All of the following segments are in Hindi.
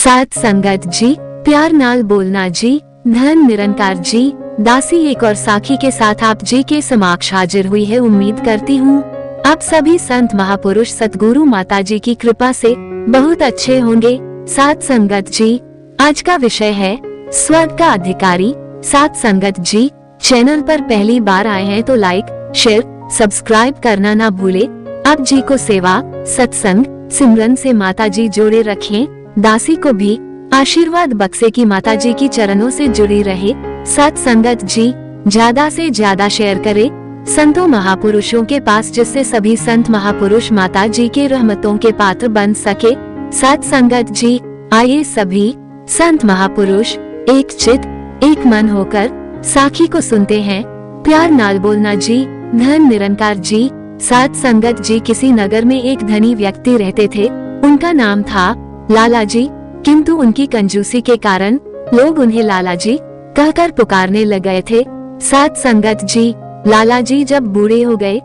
साथ संगत जी, प्यार नाल बोलना जी, धन निरंकार जी। दासी एक और साखी के साथ आप जी के समक्ष हाजिर हुई है। उम्मीद करती हूँ आप सभी संत महापुरुष सतगुरु माता जी की कृपा से बहुत अच्छे होंगे। साथ संगत जी, आज का विषय है स्वर्ग का अधिकारी। साथ संगत जी, चैनल पर पहली बार आए हैं तो लाइक, शेयर, सब्सक्राइब करना ना भूले। आप जी को सेवा, सत्संग, सिमरन से माता जी जोड़े रखें। दासी को भी आशीर्वाद बक्से की माता जी की चरणों से जुड़ी रहे। साथ संगत जी, ज्यादा से ज्यादा शेयर करें संतों महापुरुषों के पास, जिससे सभी संत महापुरुष माता जी के रहमतों के पात्र बन सके। साथ संगत जी, आइए सभी संत महापुरुष एक चित एक मन होकर साखी को सुनते हैं। प्यार नाल बोलना जी, धन निरंकार जी। साथ संगत जी, किसी नगर में एक धनी व्यक्ति रहते थे। उनका नाम था लाला जी, किंतु उनकी कंजूसी के कारण लोग उन्हें लाला जी कहकर पुकारने लग गए थे। साथ संगत जी, लाला जी जब बूढ़े हो गए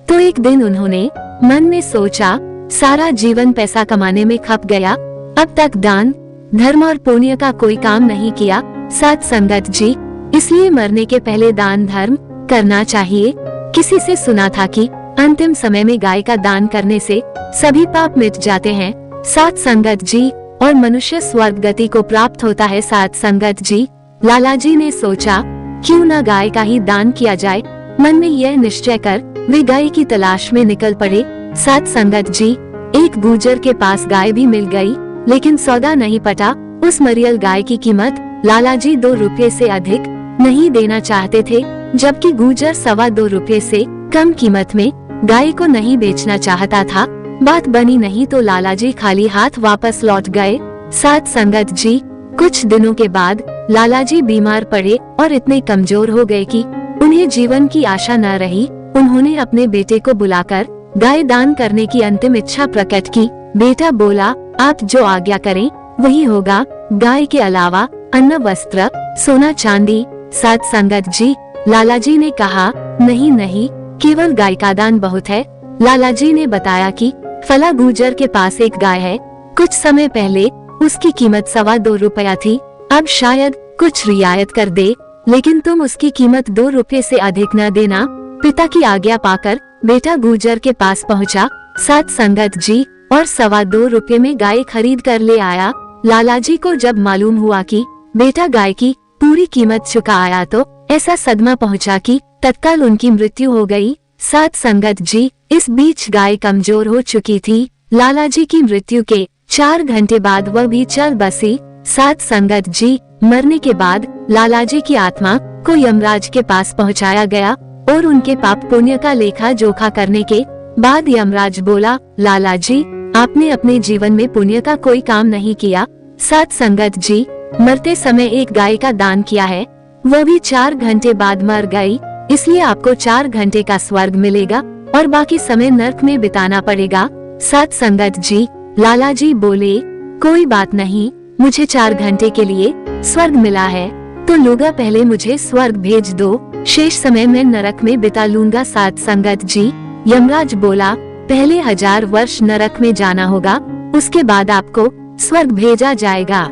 तो एक दिन उन्होंने मन में सोचा, सारा जीवन पैसा कमाने में खप गया, अब तक दान धर्म और पुण्य का कोई काम नहीं किया। साथ संगत जी, इसलिए मरने के पहले दान धर्म करना चाहिए। किसी से सुना था कि अंतिम समय में गाय का दान करने से सभी पाप मिट जाते हैं। साथ संगत जी, और मनुष्य स्वर्ग गति को प्राप्त होता है। साथ संगत जी, लाला जी ने सोचा क्यों न गाय का ही दान किया जाए। मन में यह निश्चय कर वे गाय की तलाश में निकल पड़े। साथ संगत जी, एक गुर्जर के पास गाय भी मिल गई, लेकिन सौदा नहीं पटा। उस मरियल गाय की कीमत लाला जी 2 रुपये से अधिक नहीं देना चाहते थे, जबकि गुर्जर 2.25 रुपये से कम कीमत में गाय को नहीं बेचना चाहता था। बात बनी नहीं तो लाला जी खाली हाथ वापस लौट गए। साथ संगत जी, कुछ दिनों के बाद लाला जी बीमार पड़े और इतने कमजोर हो गए कि उन्हें जीवन की आशा न रही। उन्होंने अपने बेटे को बुलाकर गाय दान करने की अंतिम इच्छा प्रकट की। बेटा बोला, आप जो आज्ञा करें वही होगा, गाय के अलावा अन्न, वस्त्र, सोना चांदी। साथ संगत जी, लाला जी ने कहा, नहीं नहीं, केवल गाय का दान बहुत है। लाला जी ने बताया कि फला गुर्जर के पास एक गाय है, कुछ समय पहले उसकी कीमत 2.25 रुपया थी, अब शायद कुछ रियायत कर दे, लेकिन तुम उसकी कीमत 2 रुपये से अधिक न देना। पिता की आज्ञा पाकर बेटा गुर्जर के पास पहुंचा। साथ संगत जी, और 2.25 रुपये में गाय खरीद कर ले आया। लाला जी को जब मालूम हुआ कि बेटा गाय की पूरी कीमत चुका आया तो ऐसा सदमा पहुंचा कि तत्काल उनकी मृत्यु हो गई। साथ संगत जी, इस बीच गाय कमजोर हो चुकी थी। लाला जी की मृत्यु के 4 घंटे बाद वह भी चल बसी। साथ संगत जी, मरने के बाद लाला जी की आत्मा को यमराज के पास पहुंचाया गया और उनके पाप पुण्य का लेखा जोखा करने के बाद यमराज बोला, लाला जी, आपने अपने जीवन में पुण्य का कोई काम नहीं किया। साथ संगत जी, मरते समय एक गाय का दान किया है, वह भी 4 घंटे बाद मर गई, इसलिए आपको 4 घंटे का स्वर्ग मिलेगा और बाकी समय नर्क में बिताना पड़ेगा। साथ संगत जी, लाला जी बोले, कोई बात नहीं, मुझे 4 घंटे के लिए स्वर्ग मिला है तो लोगा पहले मुझे स्वर्ग भेज दो, शेष समय मैं नरक में बिता लूंगा। साथ संगत जी, यमराज बोला, पहले 1000 वर्ष नरक में जाना होगा, उसके बाद आपको स्वर्ग भेजा जाएगा।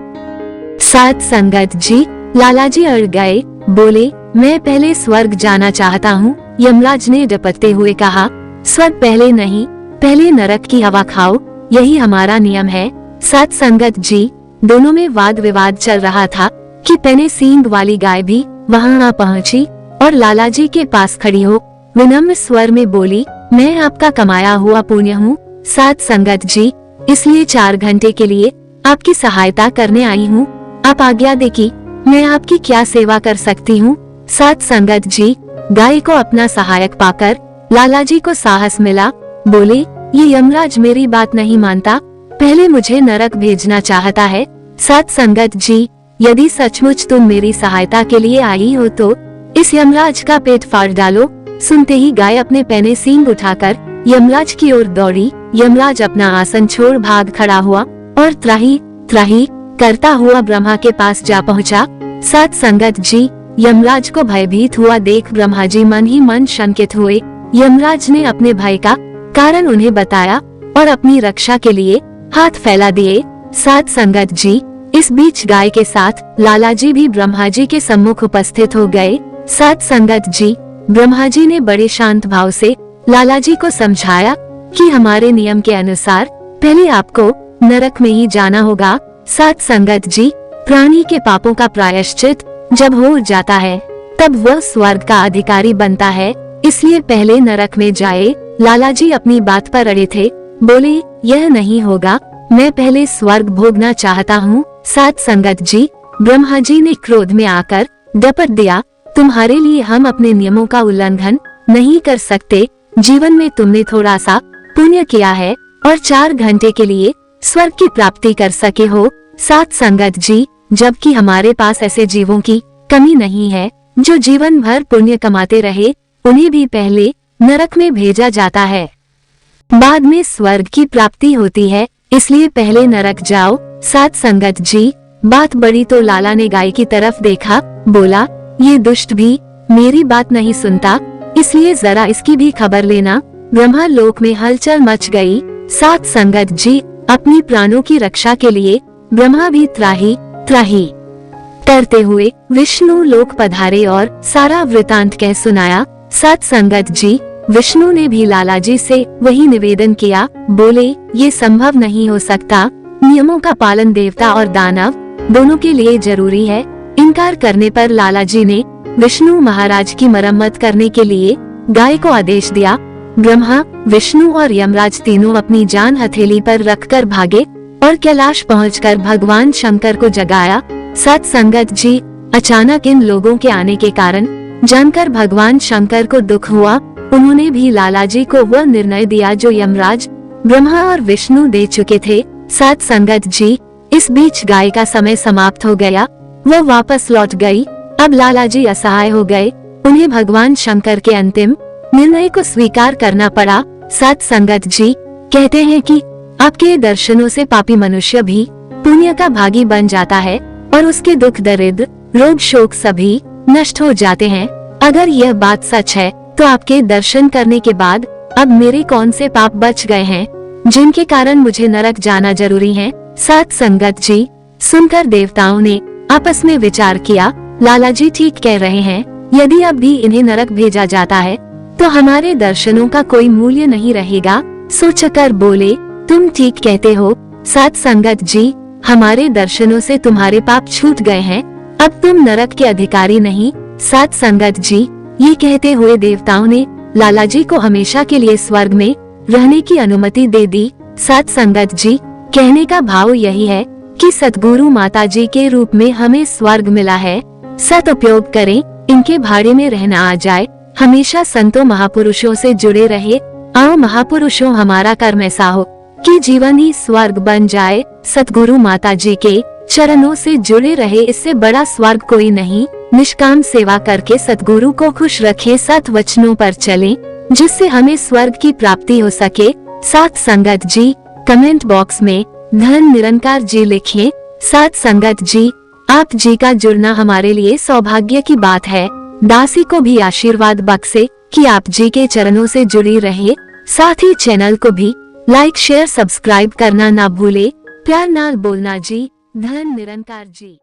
साथ संगत जी, लाला जी अड़ गए, बोले, मैं पहले स्वर्ग जाना चाहता हूँ। यमराज ने डपकते हुए कहा, स्वर्ग पहले नहीं, पहले नरक की हवा खाओ, यही हमारा नियम है। साथ संगत जी, दोनों में वाद विवाद चल रहा था कि पहने सींग वाली गाय भी वहाँ आ पहुँची और लाला जी के पास खड़ी हो विनम्र स्वर में बोली, मैं आपका कमाया हुआ पुण्य हूँ साथ संगत जी, इसलिए 4 घंटे के लिए आपकी सहायता करने आई हूँ। आप आज्ञा दे कि मैं आपकी क्या सेवा कर सकती हूँ। साथ संगत जी, गाय को अपना सहायक पाकर लाला जी को साहस मिला। बोले, ये यमराज मेरी बात नहीं मानता, पहले मुझे नरक भेजना चाहता है। साथ संगत जी, यदि सचमुच तुम मेरी सहायता के लिए आई हो तो इस यमराज का पेट फाड़ डालो। सुनते ही गाय अपने पैने सींग उठाकर यमराज की ओर दौड़ी। यमराज अपना आसन छोड़ भाग खड़ा हुआ और त्राही त्राही करता हुआ ब्रह्मा के पास जा पहुंचा। साथ संगत जी, यमराज को भयभीत हुआ देख ब्रह्मा जी मन ही मन शंकित हुए। यमराज ने अपने भय का कारण उन्हें बताया और अपनी रक्षा के लिए हाथ फैला दिए। साथ संगत जी, इस बीच गाय के साथ लाला जी भी ब्रह्मा जी के सम्मुख उपस्थित हो गए। साथ संगत जी, ब्रह्मा जी ने बड़े शांत भाव से लाला जी को समझाया कि हमारे नियम के अनुसार पहले आपको नरक में ही जाना होगा। साथ संगत जी, प्राणी के पापों का प्रायश्चित जब हो जाता है तब वह स्वर्ग का अधिकारी बनता है, इसलिए पहले नरक में जाए। लाला जी अपनी बात पर अड़े थे, बोले यह नहीं होगा, मैं पहले स्वर्ग भोगना चाहता हूँ। साथ संगत जी, ब्रह्मा जी ने क्रोध में आकर डपट दिया, तुम्हारे लिए हम अपने नियमों का उल्लंघन नहीं कर सकते। जीवन में तुमने थोड़ा सा पुण्य किया है और 4 घंटे के लिए स्वर्ग की प्राप्ति कर सके हो। साथ संगत जी, जबकि हमारे पास ऐसे जीवों की कमी नहीं है जो जीवन भर पुण्य कमाते रहे, उन्हें भी पहले नरक में भेजा जाता है, बाद में स्वर्ग की प्राप्ति होती है, इसलिए पहले नरक जाओ। साथ संगत जी, बात बड़ी तो लाला ने गाय की तरफ देखा, बोला ये दुष्ट भी मेरी बात नहीं सुनता, इसलिए जरा इसकी भी खबर लेना। ब्रह्मा लोक में हलचल मच गई। साथ संगत जी, अपनी प्राणों की रक्षा के लिए ब्रह्मा भी त्राही त्राही करते हुए विष्णु लोक पधारे और सारा वृतांत कह सुनाया। साथ संगत जी, विष्णु ने भी लाला जी से वही निवेदन किया, बोले ये संभव नहीं हो सकता, नियमों का पालन देवता और दानव दोनों के लिए जरूरी है। इनकार करने पर लाला जी ने विष्णु महाराज की मरम्मत करने के लिए गाय को आदेश दिया। ब्रह्मा, विष्णु और यमराज तीनों अपनी जान हथेली पर रखकर भागे और कैलाश पहुंचकर भगवान शंकर को जगाया। साथ संगत जी, अचानक इन लोगों के आने के कारण जानकर भगवान शंकर को दुख हुआ। उन्होंने भी लाला जी को वह निर्णय दिया जो यमराज, ब्रह्मा और विष्णु दे चुके थे। साथ संगत जी, इस बीच गाय का समय समाप्त हो गया, वह वापस लौट गई। अब लाला जी असहाय हो गए, उन्हें भगवान शंकर के अंतिम निर्णय को स्वीकार करना पड़ा। साथ संगत जी, कहते हैं कि आपके दर्शनों से पापी मनुष्य भी पुण्य का भागी बन जाता है और उसके दुख दरिद्र रोग शोक सभी नष्ट हो जाते हैं। अगर यह बात सच है तो आपके दर्शन करने के बाद अब मेरे कौन से पाप बच गए हैं जिनके कारण मुझे नरक जाना जरूरी है। साथ संगत जी, सुनकर देवताओं ने आपस में विचार किया, लाला जी ठीक कह रहे हैं, यदि अब भी इन्हें नरक भेजा जाता है तो हमारे दर्शनों का कोई मूल्य नहीं रहेगा। सोचकर बोले, तुम ठीक कहते हो। साथ संगत जी, हमारे दर्शनों से तुम्हारे पाप छूट गए हैं, अब तुम नरक के अधिकारी नहीं। साथ संगत जी, ये कहते हुए देवताओं ने लाला जी को हमेशा के लिए स्वर्ग में रहने की अनुमति दे दी। साथ संगत जी, कहने का भाव यही है कि सतगुरु माता जी के रूप में हमें स्वर्ग मिला है, सदुपयोग करें, इनके भाड़े में रहना आ जाए, हमेशा संतों महापुरुषों से जुड़े रहे। आओ महापुरुषों, हमारा कर्म ऐसा हो कि जीवन ही स्वर्ग बन जाए। सतगुरु माता जी के चरणों से जुड़े रहे, इससे बड़ा स्वर्ग कोई नहीं। निष्काम सेवा करके सतगुरु को खुश रखें, सत वचनों पर चलें, जिससे हमें स्वर्ग की प्राप्ति हो सके। साथ संगत जी, कमेंट बॉक्स में धन निरंकार जी लिखिए। साथ संगत जी, आप जी का जुड़ना हमारे लिए सौभाग्य की बात है। दासी को भी आशीर्वाद बख्शे कि आप जी के चरणों से जुड़ी रहे। साथ ही चैनल को भी लाइक शेयर सब्सक्राइब करना ना भूले। प्यार नाल बोलना जी। धन निरंकार जी।